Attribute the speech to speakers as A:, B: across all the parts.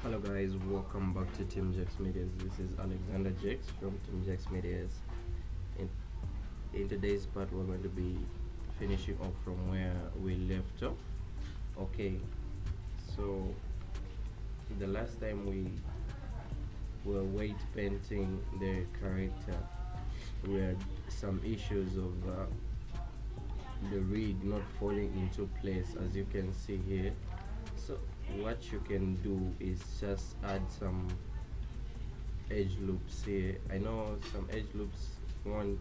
A: Hello guys, welcome back to Team Jax Medias. This is Alexander Jax from Team Jax Medias. In today's part, we're going to be finishing off from where we left off. Okay, so the last time we were weight painting the character, we had some issues of the rig not falling into place, as you can see here. So what you can do is just add some edge loops here. I know some edge loops won't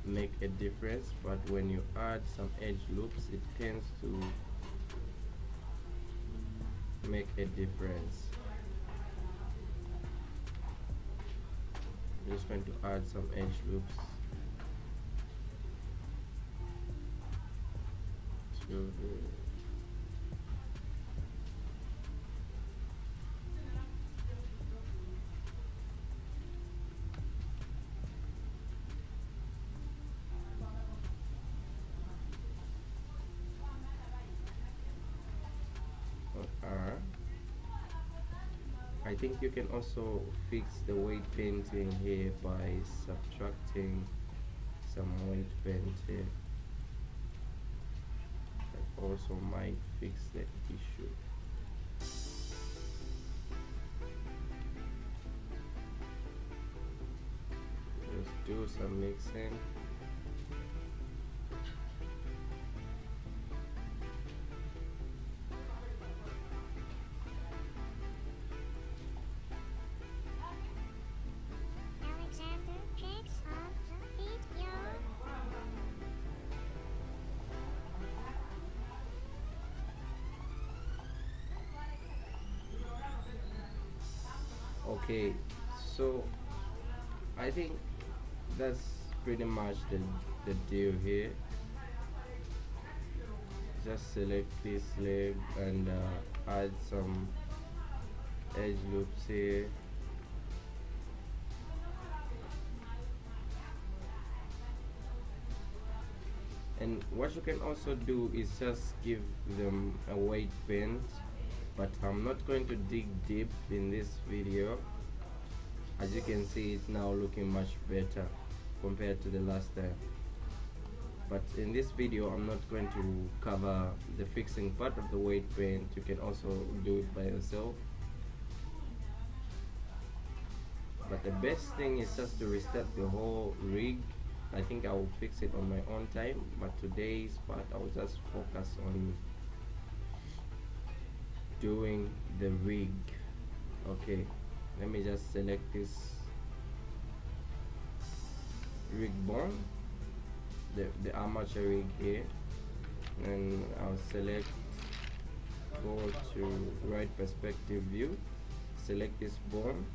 A: make a difference, but when you add some edge loops, it tends to make a difference. I'm just going to add some edge loops to the I think you can also fix the weight painting here by subtracting some weight paint here. That also might fix the issue. Just do some mixing. Okay, so I think that's pretty much the deal here. Just select this leg and add some edge loops here. And what you can also do is just give them a weight paint, but I'm not going to dig deep in this video. As you can see, it's now looking much better compared to the last time. But in this video, I'm not going to cover the fixing part of the weight paint. You can also do it by yourself. But the best thing is just to restart the whole rig. I think I will fix it on my own time, but today's part I will just focus on doing the rig. Okay, let me just select this rig bone, the armature rig here, and I'll select, go to right perspective view, select this bone,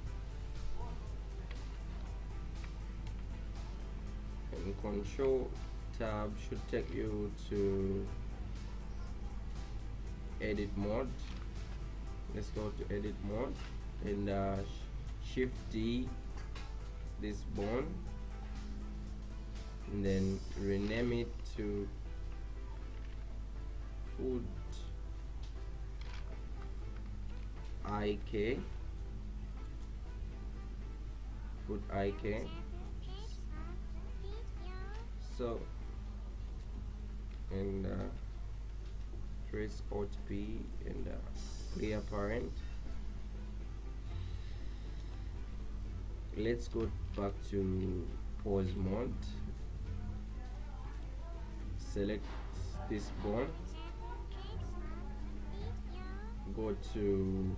A: and control tab should take you to edit mode. Let's go to edit mode and shift D this bone, and then rename it to foot IK, foot IK. So, and press Alt P and clear parent. Let's go back to pause mode. Select this bone, go to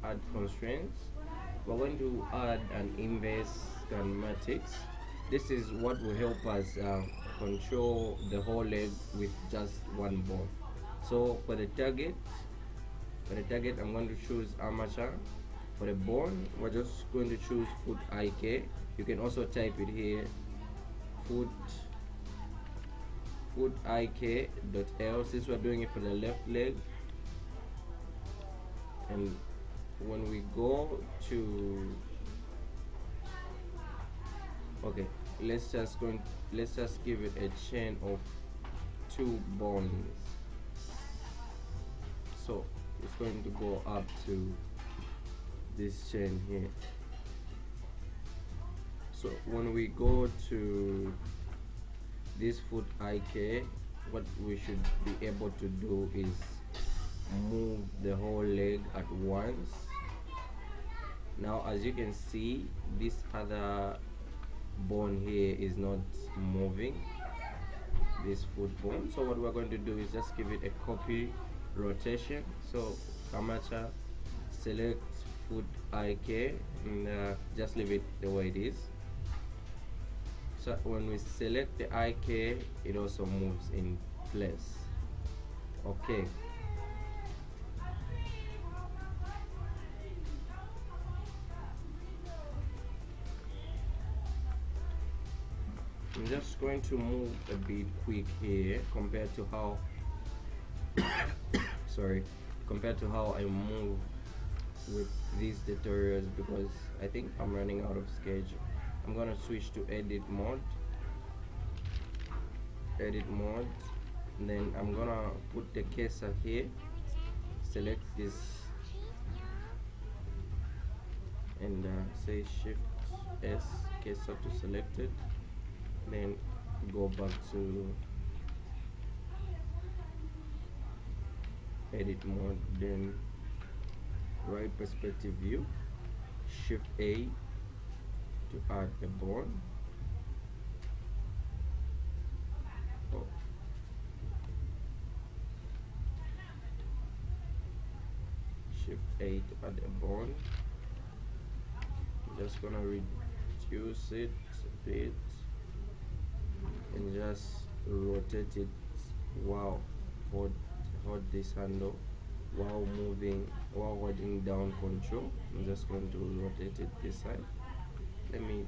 A: add constraints. We're going to add an inverse kinematics. This is what will help us control the whole leg with just one bone. So for the target, I'm going to choose armature. For the bone, we're just going to choose foot IK. You can also type it here, foot IK.L, since we're doing it for the left leg. And when we go to, okay, let's just give it a chain of 2 bonds, so it's going to go up to this chain here. So when we go to this foot IK, what we should be able to do is move the whole leg at once. Now as you can see, this other bone here is not moving, this foot bone. So what we're going to do is just give it a copy rotation. So Kamacha, select foot IK, and just leave it the way it is. So when we select the IK, it also moves in place. Okay. I'm just going to move a bit quick here compared to how compared to how I move with these tutorials, because I think I'm running out of schedule. I'm gonna switch to edit mode, and then I'm gonna put the cursor here, select this, and say Shift S, cursor to selected, then go back to edit mode, then right perspective view, Shift A to add a bone. Oh. Shift A to add a bone. I'm just gonna reduce it a bit and just rotate it. Wow, hold this handle while holding down control. I'm just going to rotate it this side. Let me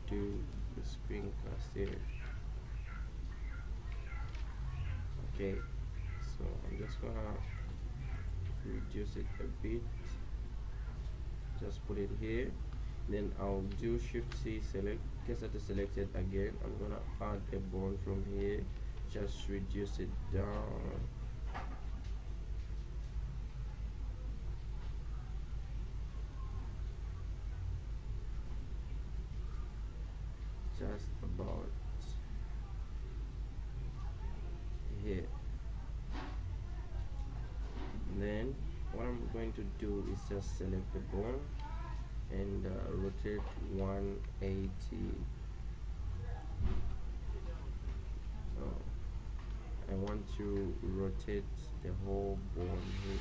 A: do the screencast here. Okay, so I'm just gonna reduce it a bit, just put it here, then I'll do Shift C, select, cursor to selected again. I'm gonna add a bone from here, just reduce it down. Just about here. Then what I'm going to do is just select the bone and rotate 180. I want to rotate the whole bone here.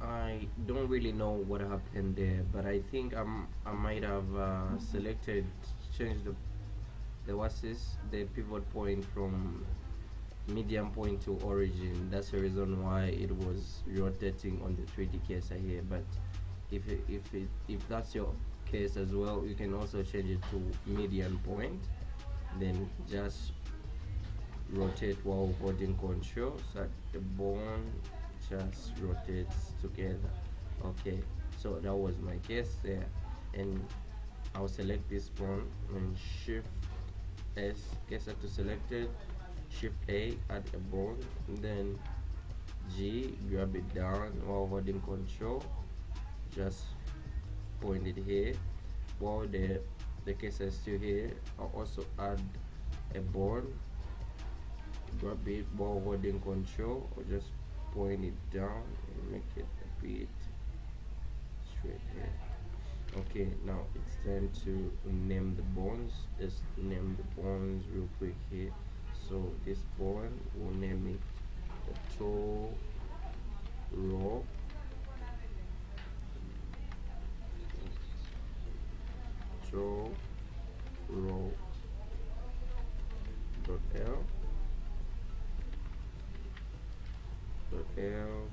A: I don't really know what happened there, but I think I might have changed the pivot point from medium point to origin. That's the reason why it was rotating on the 3D cursor here. But if that's your case as well, you can also change it to median point, then just rotate while holding control so that the bone just rotates together. Okay, so that was my case there, and I'll select this bone and Shift S, cursor to selected, Shift A, add a bone, then G, grab it down while holding control, just point it here. While the cursor is still here, I'll also add a bone, grab it while holding control, or just point it down and make it a bit straight here. Okay, now it's time to name the bones. Let's name the bones real quick here. So this bone, we'll name it the toe row. Toe row dot L dot L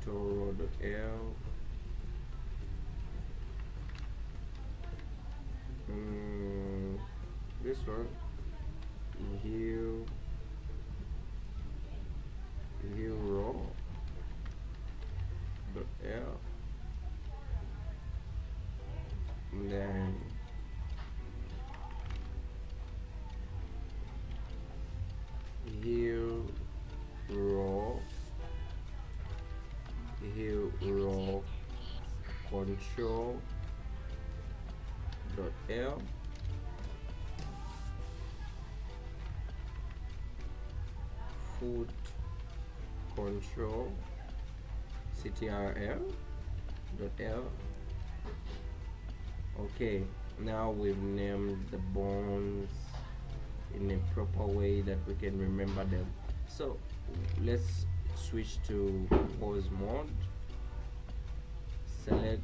A: toe row dot L. This one, heel row dot L, and then L, foot control ctrl dot L. Okay, now we've named the bones in a proper way that we can remember them. So let's switch to pause mode. Select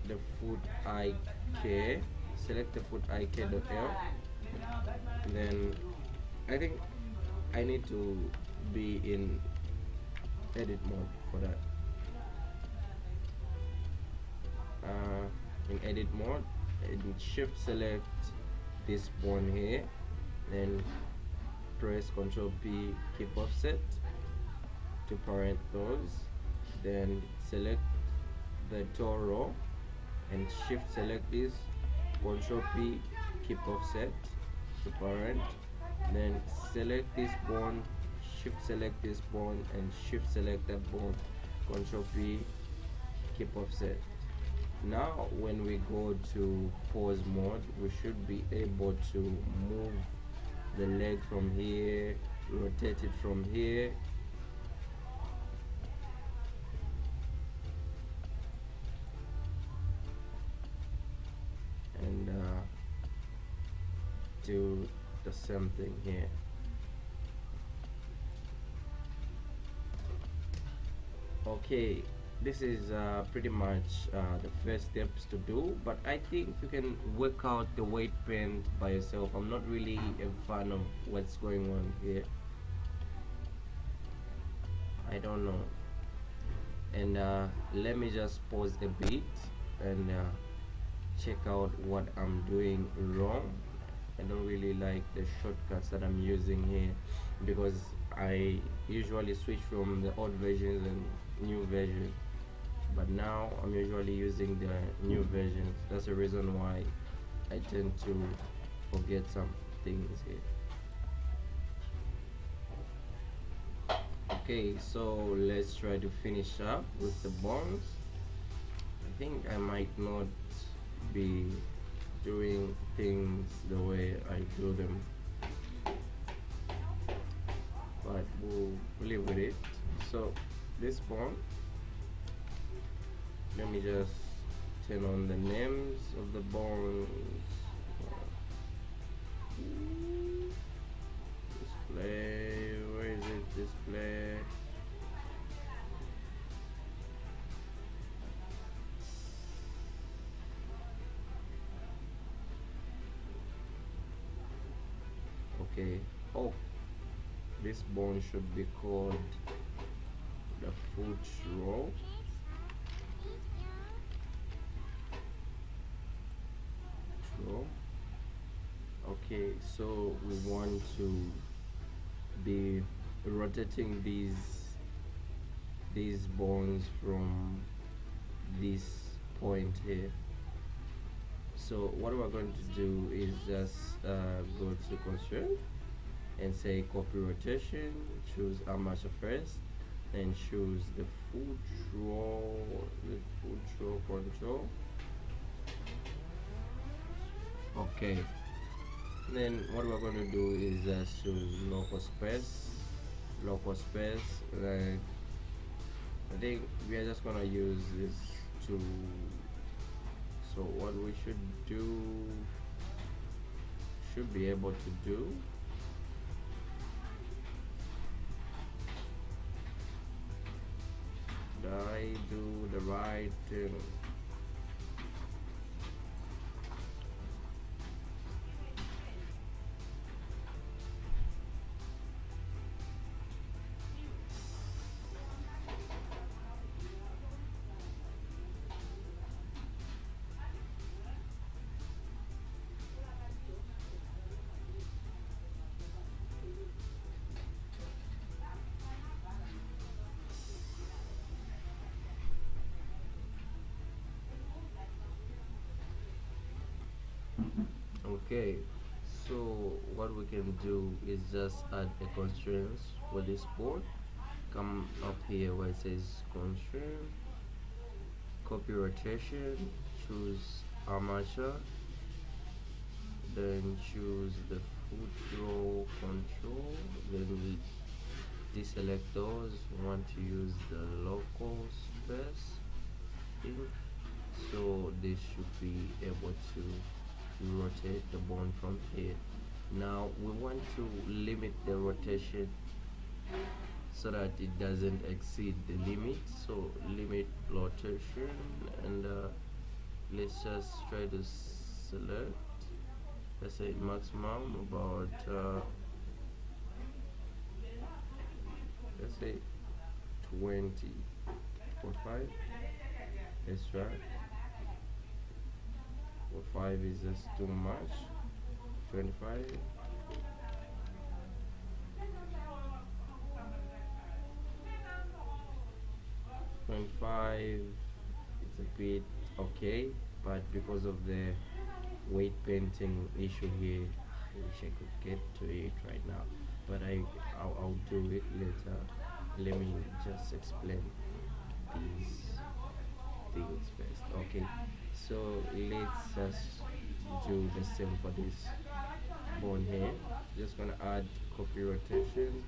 A: the foot IK, select the foot IK.L. Then I think I need to be in edit mode for that. In edit mode, and shift select this bone here, then press Ctrl P, keep offset to parent those, then select the toe row and shift select this, Ctrl P, keep offset to parent, then select this bone, shift select this bone and shift select that bone, Ctrl P, keep offset. Now when we go to pause mode, we should be able to move the leg from here, rotate it from here, and do the same thing here. Okay, this is pretty much the first steps to do, but I think you can work out the weight band by yourself. I'm not really a fan of what's going on here. I don't know. And let me just pause a bit and check out what I'm doing wrong. I don't really like the shortcuts that I'm using here, because I usually switch from the old versions and new version, but now I'm usually using the new versions. That's the reason why I tend to forget some things here. Okay, so let's try to finish up with the bones. I think I might not be doing things the way I do them, but we'll live with it. So this bone, let me just turn on the names of the bones. Display, where is it? Display. Okay, oh, this bone should be called the foot row. Okay, so we want to be rotating these bones from this point here. So what we're going to do is just go to constraint and say copy rotation, choose armature first, and choose the foot row control. Okay, then what we're going to do is just choose local space. Like, I think we are just gonna use this to, so what we should be able to do, I do the right thing. Okay, so what we can do is just add a constraint for this board. Come up here where it says constraint, copy rotation, choose armature, then choose the foot row control, then deselect those. You want to use the local space thing, so this should be able to rotate the bone from here. Now we want to limit the rotation so that it doesn't exceed the limit, so limit rotation, and let's just try to select, let's say maximum about let's say 20 for 5. Let's try. For 5 is just too much. 25. 25 it's a bit okay, but because of the weight painting issue here, I wish I could get to it right now, but I'll do it later. Let me just explain these things first. Okay, so let's just do the same for this bone here. Just gonna add copy rotation,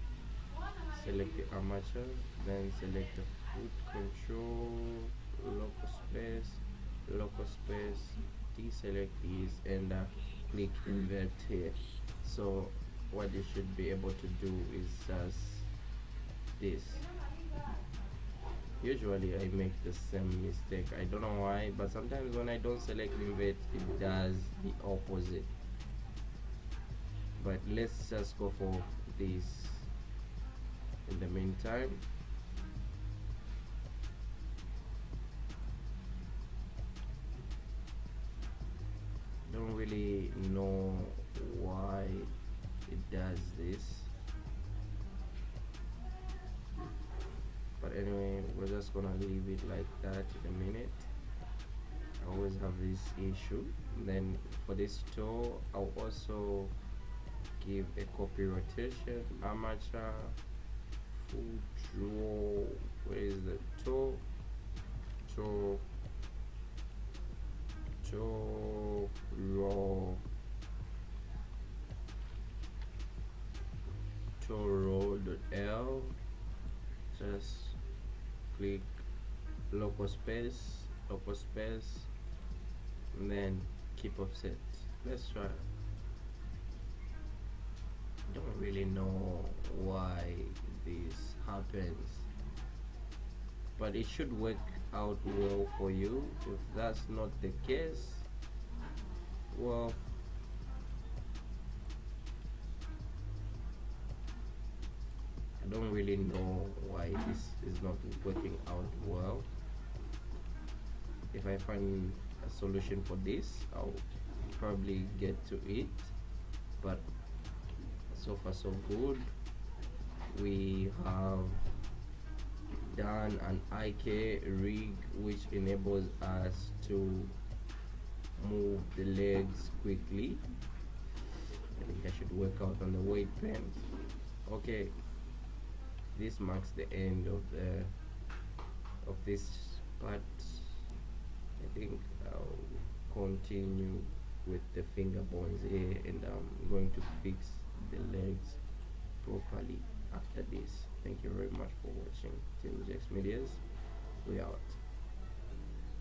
A: select the armature, then select the foot control, local space, deselect these, and click invert here. So what you should be able to do is just this. Usually I make the same mistake, I don't know why, but sometimes when I don't select invert, it does the opposite. But let's just go for this in the meantime. Don't really know why it does this, but anyway, we're just gonna leave it like that in a minute. I always have this issue. Then for this toe, I'll also give a copy rotation, armature, foot row, where is the toe, toe row, toe row .l, just click local space, and then keep offset. Let's try. Don't really know why this happens, but it should work out well for you. If that's not the case, well, I don't really know why this is not working out well. If I find a solution for this, I'll probably get to it, but so far so good. We have done an IK rig, which enables us to move the legs quickly. I think I should work out on the weight paint. Okay, this marks the end of this part. I think I'll continue with the finger bones here, and I'm going to fix the legs properly after this. Thank you very much for watching Team Jax Medias. We out.